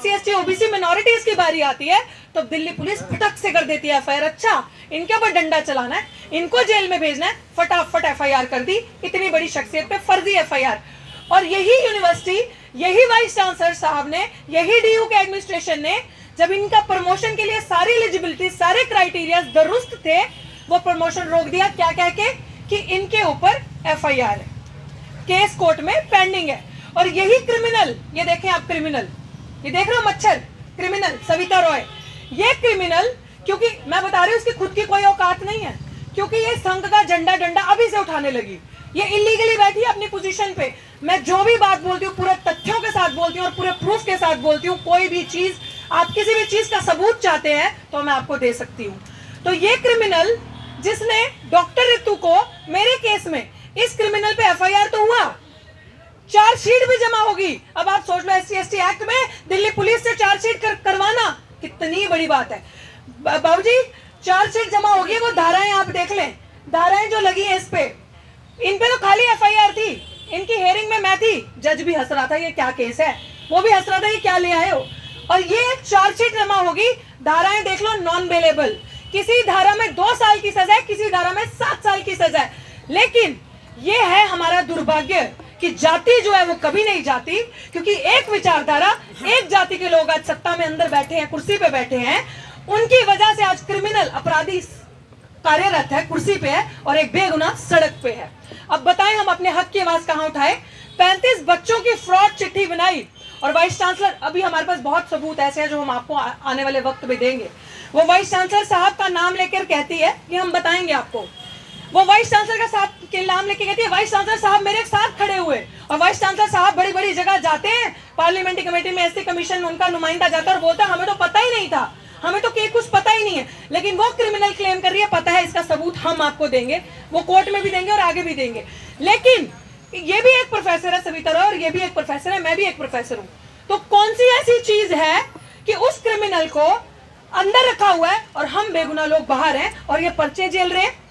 SC/ST OBC मिनॉरिटीज की बारी आती है तो दिल्ली पुलिस फटक से कर देती है FIR। अच्छा, इनके ऊपर डंडा चलाना है, इनको जेल में भेजना है, फटाफट FIR कर दी, इतनी बड़ी शख्सियत पे फर्जी FIR। और यही यूनिवर्सिटी, यही वाइस चांसलर साहब ने, यही DU के एडमिनिस्ट्रेशन ने, जब इनका प्रमोशन के लिए सारी एलिजिबिलिटी, सारे क्राइटेरिया दुरुस्त थे, वो प्रमोशन रोक दिया। क्या कह के कि इनके ऊपर FIR है, केस कोर्ट में पेंडिंग है। और यही क्रिमिनल, ये देखें आप, क्रिमिनल, ये देख रहे हो मच्छर, क्रिमिनल सविता रॉय, ये क्रिमिनल, क्योंकि मैं बता रही हूँ इसकी खुद की कोई औकात नहीं है, क्योंकि ये संघ का झंडा डंडा अभी से उठाने लगी, ये इलीगली बैठी है अपनी पोजीशन पे। मैं जो भी बात बोलती हूँ पूरे तथ्यों के साथ बोलती हूँ और पूरे प्रूफ के साथ बोलती हूँ। कोई भी चीज, आप किसी भी चीज का सबूत चाहते हैं तो मैं आपको दे सकती हूँ। तो ये क्रिमिनल जिसने डॉक्टर ऋतु को, मेरे केस में इस क्रिमिनल पे FIR तो हुआ, चार्जशीट भी जमा होगी। अब आप सोच लो, SC/ST एक्ट में दिल्ली पुलिस से चार्जशीट करवाना कितनी बड़ी बात है। बाबूजी, चार्जशीट जमा होगी, वो धाराएं आप देख लें, धाराएं जो लगी हैं इस पे, इन पे तो खाली FIR थी। इनकी हेयरिंग में मैं थी, जज भी हंस रहा था ये क्या केस है, वो भी हंस रहा था ये क्या ले आए हो। और ये चार्जशीट जमा होगी, धाराएं देख लो, नॉन बेलेबल, किसी धारा में 2 साल की सजा है, किसी धारा में 7 साल की सजा है। लेकिन ये है हमारा दुर्भाग्य कि जाति जो है वो कभी नहीं जाती, क्योंकि एक विचारधारा, एक जाति के लोग आज सत्ता में अंदर बैठे हैं, कुर्सी पे बैठे हैं, उनकी वजह से आज क्रिमिनल अपराधी कार्यरत है, कुर्सी पे है, और एक बेगुनाह सड़क पे है। अब बताएं हम अपने हक की आवाज कहां उठाए। 35 बच्चों की फ्रॉड चिट्ठी बनाई, और वाइस चांसलर, अभी हमारे पास बहुत सबूत ऐसे हैं जो हम आपको आने वाले वक्त में देंगे। वो वाइस चांसलर साहब का नाम लेकर कहती है कि हम बताएंगे आपको, वो वाइस चांसलर का साहब के नाम लेके कहती है, वाइस चांसलर साहब मेरे साथ खड़े हुए। और वाइस चांसलर साहब बड़ी बड़ी जगह जाते हैं, पार्लियामेंट्री कमेटी में SC कमीशन उनका नुमाइंदा जाता है और बोलता है हमें तो पता ही नहीं था, हमें तो कुछ पता ही नहीं है। लेकिन वो क्रिमिनल क्लेम कर रही है पता है, इसका सबूत हम आपको देंगे, वो कोर्ट में भी देंगे और आगे भी देंगे। लेकिन ये भी एक प्रोफेसर है सविता रॉय, और ये भी एक प्रोफेसर है, मैं भी एक प्रोफेसर हूँ। तो कौन सी ऐसी चीज है कि उस क्रिमिनल को अंदर रखा हुआ है और हम बेगुनाह लोग बाहर हैं और ये पर्चे झेल रहे हैं।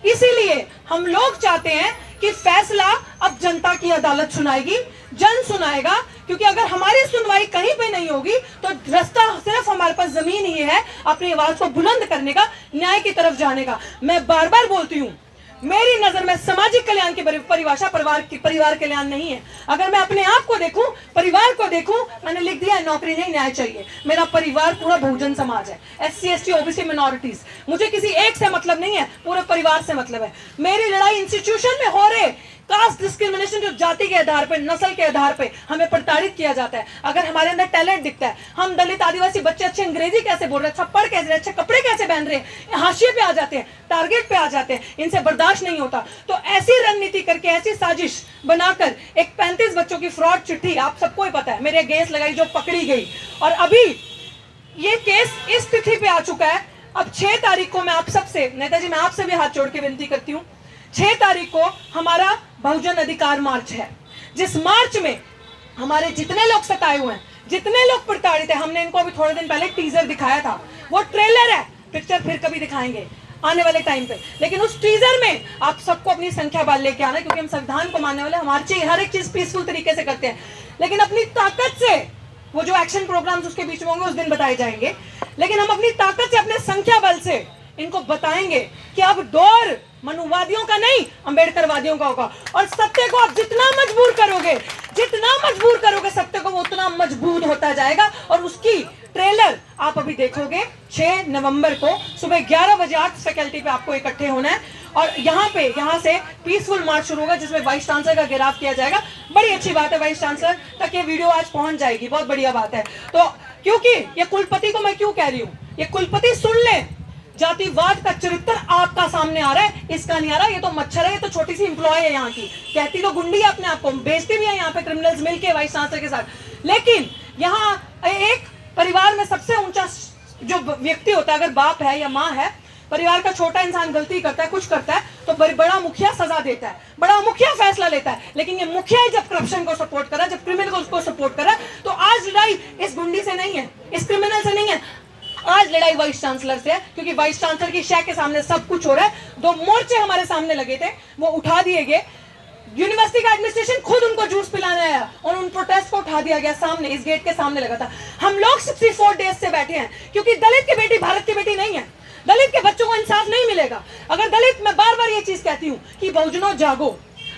इसीलिए हम लोग चाहते हैं कि फैसला अब जनता की अदालत सुनाएगी, जन सुनाएगा, क्योंकि अगर हमारी सुनवाई कहीं पे नहीं होगी तो रास्ता सिर्फ हमारे पास जमीन ही है अपनी आवाज को बुलंद करने का, न्याय की तरफ जाने का। मैं बार बार बोलती हूँ, मेरी नजर में सामाजिक कल्याण की परिभाषा परिवार कल्याण नहीं है। अगर मैं अपने आप को देखूं, परिवार को देखूं, मैंने लिख दिया है नौकरी नहीं न्याय चाहिए। मेरा परिवार पूरा बहुजन समाज है, SC/ST OBC मिनॉरिटीज, मुझे किसी एक से मतलब नहीं है, पूरे परिवार से मतलब है। मेरी लड़ाई इंस्टीट्यूशन में हो रहे कास्ट डिस्क्रिमिनेशन, जो जाति के आधार पर, नस्ल के आधार पर हमें प्रताड़ित किया जाता है। अगर हमारे अंदर टैलेंट दिखता है, हम दलित आदिवासी बच्चे अच्छे अंग्रेजी कैसे बोल रहे हैं, अच्छा पढ़ कैसे रहे, अच्छे कपड़े कैसे पहन रहे हैं, हाशिए पे आ जाते हैं, टारगेट पे आ जाते हैं, इनसे बर्दाश्त नहीं होता। तो ऐसी रणनीति करके, ऐसी साजिश बनाकर एक 35 बच्चों की फ्रॉड चिट्ठी, आप सबको ही पता है, मेरे अगेंस्ट लगाई, जो पकड़ी गई। और अभी ये केस इस तिथि पे आ चुका है। अब 6 तारीख को मैं आप सबसे, नेताजी मैं आपसे भी हाथ जोड़ के विनती करती हूँ, 6 तारीख को हमारा बहुजन अधिकार मार्च है, जिस मार्च में हमारे जितने लोग सताए हुए हैं, जितने लोग प्रताड़ित हैं, हमने इनको अभी थोड़े दिन पहले टीजर दिखाया था, वो ट्रेलर है, पिक्चर फिर कभी दिखाएंगे आने वाले टाइम पे। लेकिन उस टीजर में आप सबको अपनी संख्या बल लेके आना, क्योंकि हम संविधान को मानने वाले, हमारी हर एक चीज पीसफुल तरीके से करते हैं। लेकिन अपनी ताकत से, वो जो एक्शन प्रोग्राम्स उसके बीच में होंगे उस दिन बताए जाएंगे, लेकिन हम अपनी ताकत से, अपने संख्या बल से इनको बताएंगे कि अब दौर मनुवादियों का नहीं, अंबेडकरवादियों का होगा। और सत्य को आप जितना मजबूर करोगे सत्य को, वो उतना मजबूत होता जाएगा। और उसकी ट्रेलर आप अभी देखोगे 6 नवंबर को सुबह 11 बजे आर्ट्स फैकल्टी पे आपको इकट्ठे होना है। और यहाँ से पीसफुल मार्च शुरू होगा, जिसमें वाइस चांसलर का घेराव किया जाएगा। बड़ी अच्छी बात है, वाइस चांसलर तक ये वीडियो आज पहुंच जाएगी, बहुत बढ़िया बात है। तो क्योंकि ये कुलपति को मैं क्यों कह रही हूँ, ये कुलपति सुन ले, जातिवाद का चरित्र आपका सामने आ रहा है, इसका नहीं आ रहा। ये तो मच्छर है, ये तो छोटी सी इंप्लॉय है यहाँ की, कहती तो गुंडी है अपने आप को, बेचती भी है यहाँ पे क्रिमिनल्स मिलके वाइस चांसलर के साथ। लेकिन यहाँ एक परिवार में सबसे ऊंचा जो व्यक्ति होता है, अगर बाप है या माँ है, परिवार का छोटा इंसान गलती करता है, कुछ करता है, तो बड़ा मुखिया सजा देता है, बड़ा मुखिया फैसला लेता है। लेकिन ये मुखिया ही जब करप्शन को सपोर्ट कर रहा है, जब क्रिमिनल को उसको सपोर्ट कर रहा है, तो आज लड़ाई इस गुंडी से नहीं है, इस क्रिमिनल से नहीं है, आज लड़ाई वाइस चांसलर से है। क्योंकि वाइस चांसलर की शय के सामने सब कुछ हो रहा है। 2 मोर्चे हमारे सामने लगे थे, वो उठा दिए गए। यूनिवर्सिटी का एडमिनिस्ट्रेशन खुद उनको जूस पिलाने आया और उन प्रोटेस्ट को उठा दिया गया, सामने इस गेट के सामने लगा था। हम लोग 64 डेज से बैठे हैं क्योंकि दलित की बेटी भारत की बेटी नहीं है, दलित के बच्चों को इंसाफ नहीं मिलेगा। अगर दलित, मैं बार बार ये चीज कहती हूँ कि बहुजनों जागो,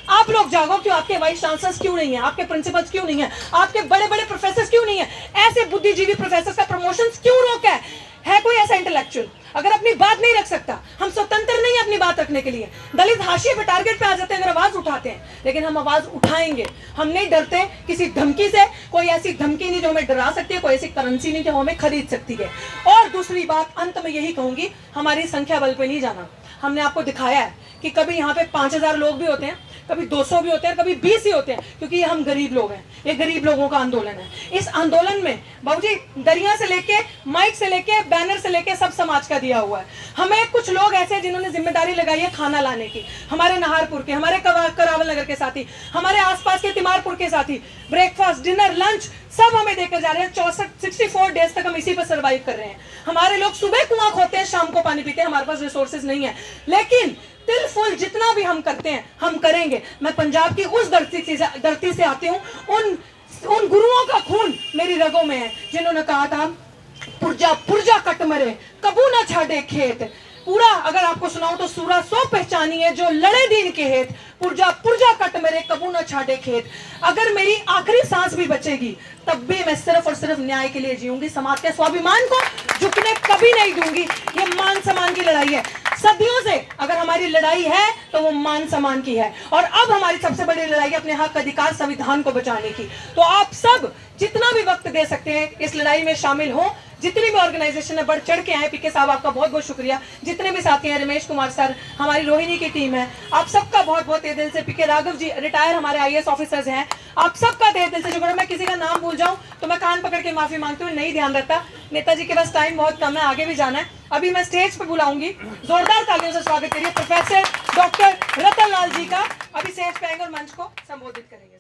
आप लोग जागो। क्यों आपके वाइस चांसलर्स क्यों नहीं है, आपके प्रिंसिपल्स क्यों नहीं है, आपके बड़े बड़े प्रोफेसर क्यों नहीं है, ऐसे बुद्धिजीवी प्रोफेसर का प्रमोशन क्यों रोका है कोई ऐसा इंटेलेक्चुअल? अगर अपनी बात नहीं रख सकता, हम स्वतंत्र नहीं है अपनी बात रखने के लिए। दलित हाशिए पे, टारगेट पे आ जाते हैं अगर आवाज उठाते हैं, लेकिन हम आवाज उठाएंगे। हम नहीं डरते किसी धमकी से, कोई ऐसी धमकी नहीं जो हमें डरा सकती है, कोई ऐसी करेंसी नहीं जो हमें खरीद सकती है। और दूसरी बात अंत में यही कहूंगी, हमारी संख्या बल पे नहीं जाना। हमने आपको दिखाया है कि कभी यहाँ पे 5000 लोग भी होते हैं, कभी 200 भी होते हैं, कभी 20 ही होते हैं, क्योंकि हम गरीब लोग हैं। ये गरीब लोगों का आंदोलन है। इस आंदोलन में बाबूजी दरिया से लेके, माइक से लेके, बैनर से लेके सब समाज का दिया हुआ है। हमें कुछ लोग ऐसे हैं जिन्होंने जिम्मेदारी लगाई है खाना लाने की, हमारे नाहरपुर के, हमारे करावल नगर के साथी, हमारे आसपास के तिमारपुर के साथी, ब्रेकफास्ट, डिनर, लंच सब हमें देकर जा रहे हैं। 64 डेज तक हम इसी पर सर्वाइव कर रहे हैं। हमारे लोग सुबह कुआं खोते हैं, शाम को पानी पीते हैं। हमारे पास रिसोर्सेज नहीं है, लेकिन तिल फुल जितना भी हम करते हैं हम करेंगे। मैं पंजाब की उस धरती से आती हूँ, उन गुरुओं का खून मेरी रगों में है जिन्होंने कहा था पुरजा पुरजा कट मरे कबू ना छाड़े खेत। पूरा अगर आपको सुनाऊं तो सूरा सो पहचानी है जो लड़े दीन के हेत, पुरजा पुरजा कट मेरे कबू न छाड़े खेत। अगर मेरी आखिरी सांस भी बचेगी तब भी मैं सिर्फ और सिर्फ न्याय के लिए जीऊंगी। समाज के स्वाभिमान को झुकने कभी नहीं दूंगी। ये मान सम्मान की लड़ाई है। सदियों से अगर हमारी लड़ाई है तो वो मान सम्मान की है, और अब हमारी सबसे बड़ी लड़ाई है अपने हक अधिकार संविधान को बचाने की। तो आप सब जितना भी वक्त दे सकते हैं इस लड़ाई में शामिल हो। जितनी भी ऑर्गेनाइजेशन है बढ़ चढ़ के आए। पीके साहब आपका बहुत बहुत शुक्रिया। जितने भी साथी हैं, रमेश कुमार सर, हमारी रोहिणी की टीम है, आप सबका बहुत बहुत तहे दिल से। पीके राघव जी रिटायर हमारे IAS ऑफिसर्स हैं, आप सबका तहे दिल से शुक्रिया। मैं किसी का नाम भूल जाऊं तो मैं कान पकड़ के माफी मांगती हूँ, नहीं ध्यान रखता। नेताजी के पास टाइम बहुत कम है, आगे भी जाना है। अभी मैं स्टेज पे बुलाऊंगी, जोरदार तालियों से स्वागत करिए प्रोफेसर डॉक्टर रतन लाल जी का। अभी स्टेज पे आएंगे और मंच को संबोधित करेंगे।